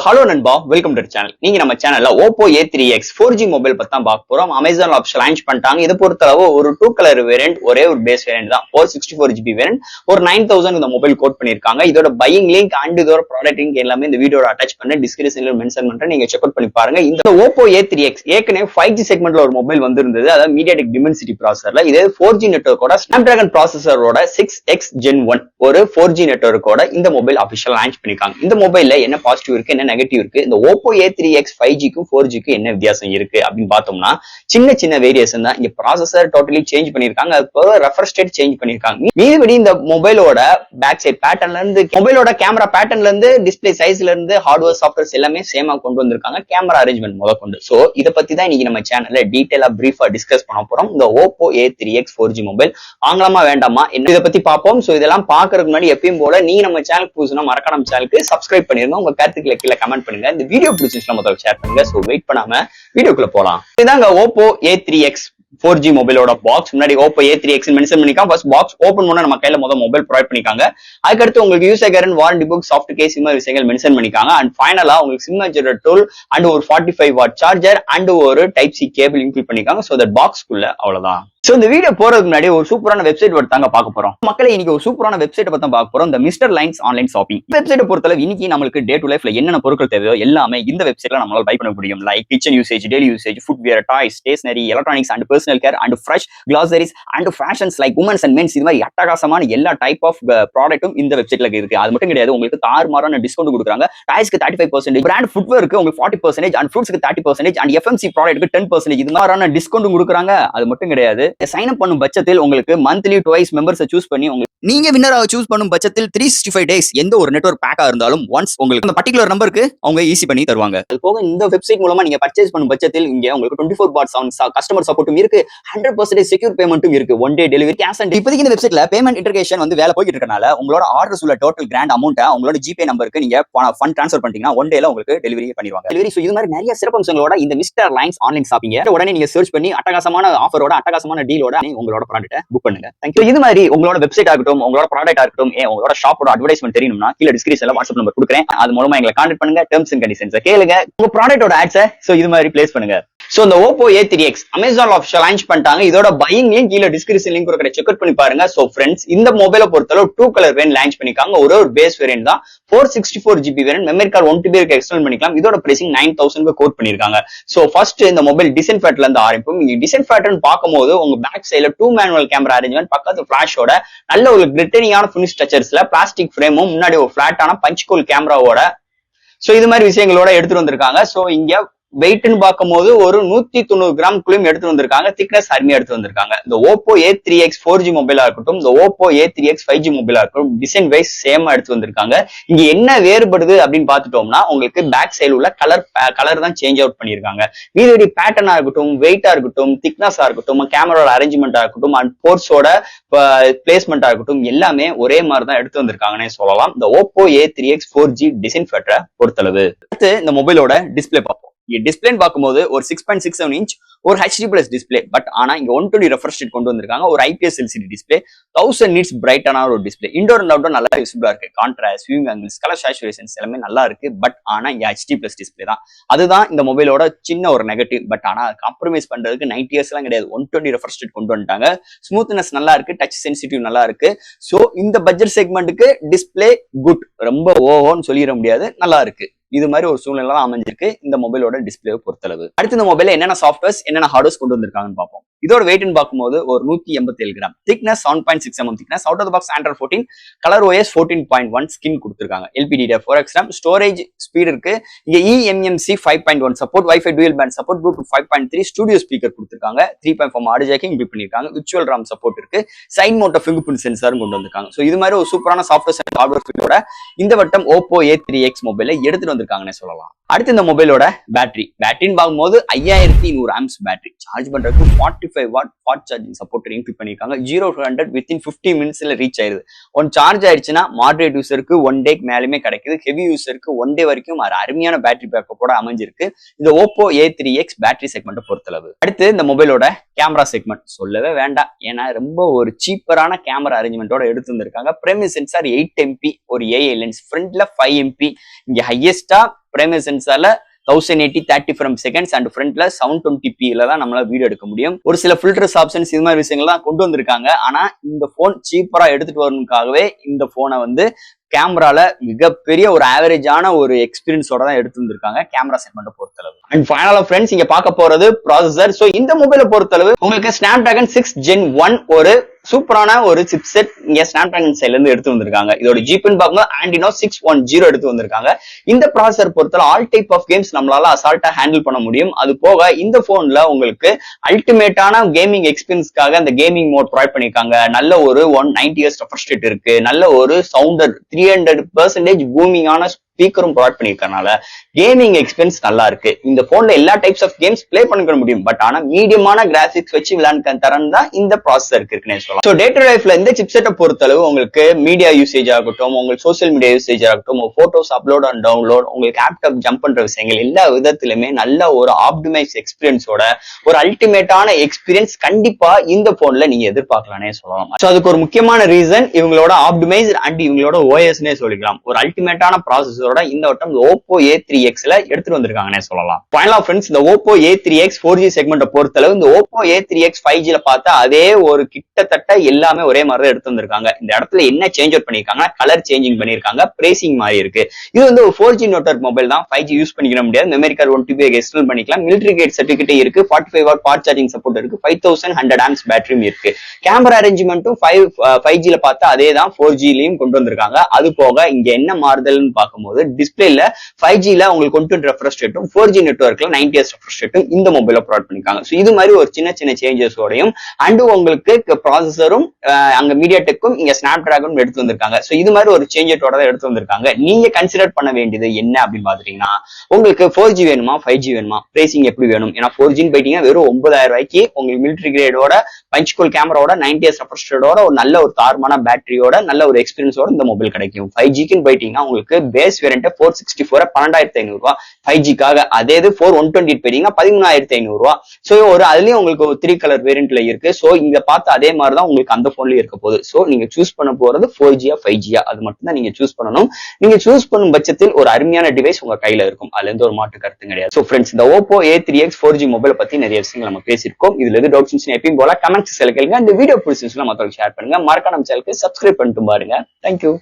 Hello நண்பா, welcome to channel. நீங்க நம்ம சேனல்ல Oppo A3X 4G மொபைல் பத்தி தான் பார்க்க போறோம். அமேசான் ஆப்ஷன் லான்ச் பண்ணிட்டாங்க. இதை பொறுத்தளவு ஒரு 2 கலர் வேரியன்ட், ஒரே ஒரு பேஸ் வேரியன்ட் தான். 464GB வேரியன்ட், ஒரு 9000 இந்த மொபைல் கோட் பண்ணிருக்காங்க. இதோட பையிங் லிங்க் அண்ட் இதோட ப்ராடக்ட் லிங்க் எல்லாமே இந்த வீடியோட அட்டாச் பண்ணி டிஸ்கிரிப்ஷன்ல மென்ஷன் பண்றேன். நீங்க செக் அவுட் பண்ணி பாருங்க. இந்த Oppo A3X ஏற்கனவே 5G செக்மெண்ட்ல ஒரு மொபைல் வந்திருந்தது. அதாவது MediaTek Dimensity ப்ராசஸர்ல. இதே 4G நெட்வொர்க்கோட Snapdragon ப்ராசஸரோட 6X Gen 1 ஒரு 4G நெட்வொர்க்கோட இந்த மொபைல் அபிஷியல் லான்ச் பண்ணிருக்காங்க. இந்த மொபைல்ல என்ன பாசிட்டிவ் இருக்கு, என்ன நெகட்டிவ் இருக்கு, இந்த Oppo A3X 5Gக்கும் 4Gக்கும் என்ன வித்தியாசம் இருக்கு அப்படின்னு பார்த்தோம்னா சின்ன சின்ன வேரியேஷன் தான். இங்க ப்ராசஸர் டோட்டலி சேஞ்ச் பண்ணிருக்காங்க. அது ரெஃப்ரெஷ் ஸ்டேட் சேஞ்ச் பண்ணிருக்காங்க. மீதிபடி இந்த மொபைலோட பேக் சைட் பேட்டர்ன்ல இருந்து, மொபைலோட கேமரா பேட்டர்ன்ல இருந்து, டிஸ்பிளே சைஸ்ல இருந்து, ஹார்ட்வேர் சாஃப்ட்வேர்ஸ் எல்லாமே சேமா கொண்டு வந்திருக்காங்க. கேமரா அரேஞ்ச்மெண்ட் முதற்கொண்டு. சோ இத பத்தி தான் இன்னைக்கு நம்ம சேனல்ல டீடைலா பிரீஃபா டிஸ்கஸ் பண்ண போறோம். இந்த Oppo A3X 4G மொபைல் வாங்கலாமா வேண்டாமா என்ன இதை பத்தி பார்ப்போம். சோ இதெல்லாம் பாக்குறதுக்கு முன்னாடி எப்பயும் போல நீங்க நம்ம சேனல் புதுசுனா மறக்காம நம்ம சேனலுக்கு சப்ஸ்கிரைப் பண்ணிருங்க. உங்க கருத்துக்களை கீழே கமெண்ட் பண்ணுங்க. இந்த வீடியோ பிடிச்சிருந்தா முதல்ல ஷேர் பண்ணுங்க. சோ வெயிட் பண்ணாம வீடியோக்குள்ள போலாம். இதாங்க Oppo A3X 4G மொபைலோட பாக்ஸ். முன்னாடி Oppo A3X மென்ஷன் பண்ணிருக்காங்க. ஃபர்ஸ்ட் பாக்ஸ் ஓபன் பண்ண நம்ம கையில மொபைல் ப்ரொவைட் பண்ணிருக்காங்க. அதுக்கடுத்து உங்களுக்கு user guarantee, warranty book, soft case, இந்த மாதிரி விஷயங்கள் மென்ஷன் பண்ணிருக்காங்க. அண்ட் ஃபைனலா உங்களுக்கு சிம் மேனேஜர் டூல் அண்ட் ஒரு 45 வாட் சார்ஜர் அண்ட் ஒரு டைப் சி கேபிள் இன்க்ளூட் பண்ணிருக்காங்க. சோ தட் பாக்ஸ்க்குள்ள அவ்வளவுதான். சோ இந்த வீடியோ போறதுக்கு முன்னாடி ஒரு சூப்பரான வெப்சைட் தாங்க பார்க்க போறோம். மக்களை இன்னைக்கு ஒரு சூப்பரான வெப்சைட் பத்தி பார்க்க போறோம். இந்த mister lines online shopping website பொறுத்தளவு இன்னைக்கு நமக்கு டே டு லைஃப்ல என்னென்ன பொருட்கள் தேவையோ எல்லாமே இந்த வெப்சைட்ல நம்மளால பை பண்ண முடியும். Like kitchen usage, daily usage, footwear, toys, stationery, electronics and personal care and fresh groceries and fashions like women's and men's, இது மாதிரி அட்டகாசமான எல்லா டைப் ஆஃப் ப்ராடக்ட்டும் இந்த வெப்சைட்ல இருக்கு. அது மட்டும் கிடையாது, உங்களுக்கு தாறுமாறான டிஸ்கவுண்ட் கொடுக்குறாங்க. டாய்ஸ்க்கு 35%, பிராண்ட் ஃபுட்வேருக்கு உங்களுக்கு 40% அண்ட் ஃப்ரூட்ஸ்க்கு 30% அண்ட் FMC ப்ராடக்ட்க்கு 10%, இது மாதிரியான டிஸ்கவுண்ட் கொடுக்குறாங்க. அது மட்டும் கிடையாது, சைன் அப் பண்ணும் பட்சத்தில் உங்களுக்கு மந்த்லி டுவைஸ் மெம்பர்ஸை சூஸ் பண்ணி நீங்க வின்னராக சூஸ் பண்ணும் பட்சத்தில் 365 டேஸ் எந்த ஒரு நெட்வொர்க் பேக்கா இருந்தாலும் ஒன்ஸ் உங்களுக்கு அந்த பர்டிகுலர் நம்பருக்கு அவங்க ஈஸி பண்ணி தருவாங்க. அது போக இந்த வெப்சைட் மூலமா நீங்க பர்ச்சேஸ் பண்ணும் பட்சத்தில் இங்க உங்களுக்கு 24/7 கஸ்டமர் சப்போர்ட்டும் இருக்கு, 100% செக்யூர் பேமெண்ட்டும் இருக்கு, one day delivery, cash on. இப்போதைக்கு இந்த வெப்சைட்ல பேமெண்ட் இன்டகிரேஷன் வேலை போயிட்டு இருக்கனால உங்களோட ஆர்டர்ஸ் உள்ள டோட்டல் கிராண்ட் அமௌண்ட் உங்களோட ஜிபே நம்பருக்கு நீங்க ஃபண்ட் ட்ரான்ஸ்ஃபர் பண்ணிட்டீங்கன்னா ஒன் டேல உங்களுக்கு டெலிவரி பண்ணிடுவாங்க. டெலிவரி. சோ இது மாதிரி நிறைய சிறப்பம்சங்களோட இந்த மிஸ்டர் லைன்ஸ் ஆன்லைன் ஷாப்பிங் உடனே நீங்க சர்ச் பண்ணி அட்டகாசமான ஆஃபரோட, அட்டகாசமான டீலோட உங்களோட ப்ராடக்ட்டை புக் பண்ணுங்க. தேங்க்யூ. இது மாதிரி உங்களோட வெப்சைட் ஆகட்டும், உங்களோட ப்ராடக்ட் ஆகட்டும், உங்களோட ஷாப்போட அட்வர்டைஸ்மென்ட் தெரியணும்னா கீழ டிஸ்கிரிப்ஷன்ல வாட்ஸ்அப் நம்பர் கொடுக்குறேன். அது மூலமா எங்களை கான்டாக்ட் பண்ணுங்க. டெர்ம்ஸ் அண்ட் கண்டிஷன்ஸ் கேளுங்க. உங்க ப்ராடக்ட்டோட ஆட்ஸை இது மாதிரி பிளேஸ் பண்ணுங்க. சோ இந்த Oppo A3X Amazon option launch பண்ணிட்டாங்க. இதோட பையிங் லிங்க் கீழ டிஸ்கிரிப்ஷன் லிங்க் கொடுக்குற, செக் அவுட் பண்ணி பாருங்க. சோ ஃப்ரெண்ட்ஸ், இந்த மொபைலை பொறுத்தளவு 2 கலர் வேரியன்ட் லான்ச் பண்ணிருக்காங்க. ஒரு பேஸ் வேரியன்ட் தான். 464GB variant, memory card 1 TB extend பண்ணிக்கலாம். இதோட பிரைசிங் 9000 கோட் பண்ணிருக்காங்க. சோ ஃபர்ஸ்ட் இந்த மொபைல் டிசைன் ஃபேக்டர்ல இருந்து ஆரம்பிப்போம். நீங்க டிசைன் ஃபேக்டர்னு பார்க்கும்போது உங்க பேக் சைடுல 2 மேனுவல் கேமரா அரேஞ்ச்மெண்ட், பக்கத்து ஃபிளாஷோட நல்ல ஒரு கிளிட்டரிங்கான ஃபினிஷ் ஸ்ட்ரக்சர்ஸ்ல பிளாஸ்டிக் ஃப்ரேமும், முன்னாடி ஒரு பிளாட்டான பஞ்ச் ஹோல் கேமராவோட இது மாதிரி விஷயங்களோட எடுத்துட்டு வந்திருக்காங்க. சோ இங்க வெயிட்னு பார்க்கும்போது ஒரு 190 கிராம்குள்ளயும் எடுத்து வந்திருக்காங்க. திக்னஸ் அருமையா எடுத்து வந்திருக்காங்க. இந்த Oppo A3X 4G மொபைலா இருக்கட்டும், இந்த Oppo A3X 5G மொபைலா இருக்கட்டும், டிசைன் வைஸ் சேமா எடுத்து வந்திருக்காங்க. இங்க என்ன வேறுபடுது அப்படின்னு பார்த்துட்டோம்னா உங்களுக்கு பேக் சைடு உள்ள கலர் தான் சேஞ்ச் அவுட் பண்ணிருக்காங்க. மீதி பேட்டர்னா இருக்கட்டும், வெயிட்டா இருக்கட்டும், திக்னஸா இருக்கட்டும், கேமராவோட அரேஞ்ச்மெண்டா இருக்கட்டும், அண்ட் போர்ட்ஸோட பிளேஸ்மெண்டா இருக்கட்டும், எல்லாமே ஒரே மாதிரி தான் எடுத்து வந்திருக்காங்கன்னே சொல்லலாம். இந்த Oppo A3X 4G டிசைன் ஃபேக்டரை பொறுத்தளவு. அடுத்து இந்த மொபைலோட டிஸ்பிளே பார்ப்போம். டிஸ்பிளேன்னு பார்க்கும்போது ஒரு 6.67 இன்ச் ஒரு HD+ டிஸ்பிளே. பட் ஆனா இங்க 120 ரெஃப்ரெஷ் ரேட் கொண்டு வந்திருக்காங்க. ஒரு IPS LCD டிஸ்பிளே, 1000 nits பிரைட்டான ஒரு டிஸ்பிளே. இன்டோர் அண்ட் அவுட்டோர் நல்லா விசிபிளா இருக்கு. Contrast, viewing angles, colour saturations எல்லாமே நல்லா இருக்கு. பட் ஆனா இங்க HD+ டிஸ்பிளே தான். அதுதான் இந்த மொபைலோட சின்ன ஒரு நெகட்டிவ். பட் ஆனா காம்ப்ரமைஸ் பண்றதுக்கு 90 Hz எல்லாம் கிடையாது. 120 ரெஃப்ரெஷ் ரேட் கொண்டு வந்துட்டாங்க. ஸ்மூத்னஸ் நல்லா இருக்கு, டச் சென்சிட்டிவ் நல்லா இருக்கு. சோ இந்த பட்ஜெட் செக்மெண்ட்டுக்கு டிஸ்பிளே குட், ரொம்ப ஓஹோன்னு சொல்லிட முடியாது, நல்லா இருக்கு. இது மாதிரி ஒரு சூழ்நிலை தான் அமைஞ்சிருக்கு இந்த மொபைலோட டிஸ்பிளேவை பொறுத்தளவு. அடுத்து இந்த மொபைல என்னென்ன சாஃப்ட்வேர்ஸ், என்னென்ன ஹார்ட்வேர்ஸ் கொண்டு வந்திருக்காங்கன்னு பார்ப்போம். இதோட வெயிட்னு பார்க்கும்போது ஒரு 187 gram, thickness 7.6 mm thickness, out of the box Android 14, colour OS 14.1 skin கொடுத்திருக்காங்க. LPDDR4X RAM, ஸ்டோரேஜ் ஸ்பீட் இருக்கு. இங்க eMMC 5.1 support, wifi dual band support, Bluetooth 5.3, studio speaker கொடுத்திருக்காங்க. 3.4 ஆடியோ ஜாக்கிங் இன்க்ளூட் பண்ணிருக்காங்க. விர்ச்சுவல் RAM சப்போர்ட் இருக்கு. Side mount fingerprint சென்சாரும் கொண்டு வந்திருக்காங்க. So இது மாதிரி ஒரு சூப்பரான சாஃப்ட்வேர் அண்ட் ஹார்ட்வேர் ஃபிட்டோட இந்த வட்டம் Oppo A3X மொபைலை எடுத்துட்டு வந்திருக்காங்கன்னு சொல்லலாம். அடுத்து இந்த மொபைலோட பேட்டரின்னு பார்க்கும்போது 5100 amps பேட்டரி. சார்ஜ் பண்றதுக்கு 45 watt fast charging support include பண்ணிருக்காங்க. 0 to 100 within 50 minutesல ரீச் ஆயிருது. ஒன் சார்ஜ் ஆயிடுச்சுன்னா மாடரேட் யூசருக்கு 1 டேக்கு மேலுமே கிடைக்குது. ஹெவி யூசருக்கு 1 டே வரைக்கும் அருமையான பேட்டரி பேக்கப்போட அமைஞ்சிருக்கு இந்த Oppo A3X பேட்டரி செக்மெண்ட் பொறுத்தளவு. அடுத்து இந்த மொபைலோட கேமரா செக்மெண்ட் சொல்லவே வேண்டாம். ஏன்னா ரொம்ப ஒரு சீப்பரான கேமரா அரேஞ்ச்மெண்டோட எடுத்து வந்திருக்காங்க. பிரைமரி சென்சார் 8 MP, ஒரு AI லென்ஸ், ஃப்ரண்ட்ல 5 MP, இங்க ஹையஸ்டா பிரைமரி சென்சார்ல 1080 30 ஃப்ரேம் செகண்ட்ஸ் அண்ட் ஃப்ரண்ட்ல 720p தான் நம்மளால வீடியோ எடுக்க முடியும். ஒரு சில ஃபில்டர்ஸ் ஆப்ஷன்ஸ் இது மாதிரி விஷயங்கள் தான் கொண்டு வந்திருக்காங்க. ஆனா இந்த போன் சீப்பரா எடுத்துட்டு வரணுக்காகவே இந்த போனை வந்து கேமரால மிகப்பெரிய ஒரு ஆவரேஜான ஒரு எக்ஸ்பீரியன்ஸோட தான் எடுத்து வந்திருக்காங்க கேமரா செக்மெண்ட்டை பொறுத்தளவு. அண்ட் ஃபைனலா ஃப்ரெண்ட்ஸ் இங்க பார்க்க போறது ப்ராசஸர். சோ இந்த மொபைலை பொறுத்தளவு உங்களுக்கு ஸ்னாப்டிராகன் 6 Gen 1 ஒரு சூப்பரான ஒரு சிப்செட் இங்க ஸ்னாப்டிராகன் சைட்ல இருந்து எடுத்து வந்திருக்காங்க. இதோட ஜிபின்னு பார்க்கும்போது ஆண்டினோ 610 எடுத்து வந்திருக்காங்க. இந்த ப்ராசஸர் பொறுத்தல ஆல் டைப் ஆஃப் கேம்ஸ் நம்மளால அசால்ட்டா ஹேண்டில் பண்ண முடியும். அது போக இந்த போன்ல உங்களுக்கு அல்டிமேட்டான கேமிங் எக்ஸ்பீரியன்ஸ்க்காக அந்த கேமிங் மோட் ப்ரொவைட் பண்ணிருக்காங்க. நல்ல ஒரு 190 Hz ரெஃப்ரெஷ் ரேட் இருக்கு. நல்ல ஒரு சவுண்டர் 300% பூமிங்கான ஸ்பீக்கரும் ப்ரொவைட் பண்ணிருக்கனால கேமிங் எக்ஸ்பீரியன்ஸ் நல்லா இருக்கு. இந்த போன்ல எல்லா டைப்ஸ் ஆஃப் கேம்ஸ் பிளே பண்ணிக்க முடியும். பட் ஆனா மீடியமான கிராபிக்ஸ் வச்சு விளையாட தரம் தான் இந்த ப்ராசஸருக்கு இருக்குன்னு சொல்லலாம். ஸோ டே டு லைஃப்ல இந்த சிப்செட்டை பொறுத்தளவு உங்களுக்கு மீடியா யூசேஜ் ஆகட்டும், உங்களுக்கு சோசியல் மீடியா யூசேஜ் ஆகட்டும், போட்டோஸ் அப்லோட் அண்ட் டவுன்லோட், உங்களுக்கு லேப்டாப் ஜம்ப் பண்ற விஷயங்கள் எல்லா விதத்திலுமே நல்ல ஒரு ஆப்டிமைஸ் எக்ஸ்பீரியன்ஸோட ஒரு அல்டிமேட்டான எக்ஸ்பீரியன்ஸ் கண்டிப்பா இந்த போன்ல நீங்க எதிர்பார்க்கலானே சொல்லலாம். ஸோ அதுக்கு ஒரு முக்கியமான ரீசன் இவங்களோட ஆப்டிமைஸ் அண்ட் இவங்களோட ஓஎஸ்னே சொல்லிக்கலாம். ஒரு அல்டிமேட்டான ப்ராசஸர் இந்த வட்டம் Oppo A3X எடுத்துட்டு வந்திருக்காங்கன்னே சொல்லலாம். ஃபைனலா ஃப்ரெண்ட்ஸ் இந்த Oppo A3X 4G செக்மெண்ட்டை பொறுத்தளவு இந்த Oppo A3X 5G பார்த்தா அதே ஒரு கிட்டத்தட்ட எல்லாமே ஒரே மாதிரி தான் எடுத்து வந்திருக்காங்க. இந்த இடத்துல என்ன சேஞ்ச் அவுட் பண்ணிருக்காங்கன்னா கலர் சேஞ்சிங் பண்ணிருக்காங்க, பிரேசிங் மாதிரி இருக்கு. இது வந்து ஒரு 4G நெட்வொர்க் மொபைல் தான், 5G யூஸ் பண்ணிக்க முடியாது. மெமரி கார்டு 1 TB எக்ஸ்டர்னல் பண்ணிக்கலாம். மிலிட்டரி கிரேட் சர்டிபிகேட் இருக்கு, 45 வாட் ஃபாஸ்ட் சார்ஜிங் சப்போர்ட் இருக்கு, 5100 ஆம்ஸ் பேட்டரியும் இருக்கு. கேமரா அரேஞ்ச்மெண்ட்டும் 5G பார்த்தா அதே தான் 4G கொண்டு வந்திருக்காங்க. அது போக இங்க என்ன மாறுதல்னு பார்க்கும்போது டிஸ்பிளேல 5Gல உங்களுக்கு கொண்டு ரெஃப்ரெஷ் ரேட்டும் 4G நெட்வொர்க்ல 90 Hz ரெஃப்ரெஷ் ரேட்டும் இந்த மொபைல ப்ரொவைட் பண்ணிருக்காங்க. சோ இது மாதிரி ஒரு சின்ன சின்ன சேஞ்சஸோடையும் அண்ட் உங்களுக்கு ப்ராசஸரும் அங்க மீடியாடெக்கும் இங்க ஸ்னாப்டிராகனும் எடுத்து வந்திருக்காங்க. சோ இது மாதிரி ஒரு சேஞ்சஸோட தான் எடுத்து வந்திருக்காங்க. நீங்க கன்சிடர் பண்ண வேண்டியது என்ன அப்படின்னு பாத்தீங்கன்னா உங்களுக்கு 4G வேணுமா 5G வேணுமா, பிரைசிங் எப்படி வேணும்? ஏன்னா 4G போயிட்டீங்க வெறும் 9000 ரூபாய்க்கு உங்களுக்கு மிலிட்டரி கிரேடோட பஞ்ச் கோல் கேமராவோட 90 Hz ரெஃப்ரெஷ் ரேட்டோட ஒரு நல்ல ஒரு தார்மான பேட்டரியோட நல்ல ஒரு எக்ஸ்பீரியன்ஸோட இந்த மொபைல் கிடைக்கும். 5Gக்கு போயிட்டீங்கன்னா உங்களுக்கு பேஸ் வேரியன்ட் 464 12500 ரூபாய் 5Gக்காக. அதே இது 4128 போயிட்டீங்கன்னா 13500 ரூபாய். சோ ஒரு அதுலயும் உங்களுக்கு ஒரு 3 கலர் வேரியன்ட்ல இருக்கு. சோ இங்க பார்த்து அதே மாதிரி தான் உங்களுக்கு அந்த போன்லயும் இருக்க போகுது. சோ நீங்க சூஸ் பண்ண போறது 4Gயா 5Gயா அது மட்டும் தான் நீங்க சூஸ் பண்ணணும். நீங்க சூஸ் பண்ணும் பட்சத்தில் ஒரு அருமையான டிவைஸ் உங்க கையில இருக்கும். அதுல இருந்து ஒரு மாற்று கருத்து கிடையாது. சோ ஃப்ரெண்ட்ஸ் இந்த Oppo A3X 4G மொபைல் பத்தி நிறைய விஷயங்கள் நம்ம பேசியிருக்கோம். இதுல எது டவுட்ஸ் எப்பயும் போல கமெண்ட்ஸ் கேளுங்க. இந்த வீடியோ பிடிச்சிருந்துச்சுன்னா மத்தவங்களுக்கு ஷேர் பண்ணுங்க. மறக்காம நம்ம சேனலுக்கு சப்ஸ்கிரைப் பண்ணிட்டு பாருங்க. தேங்க்யூ.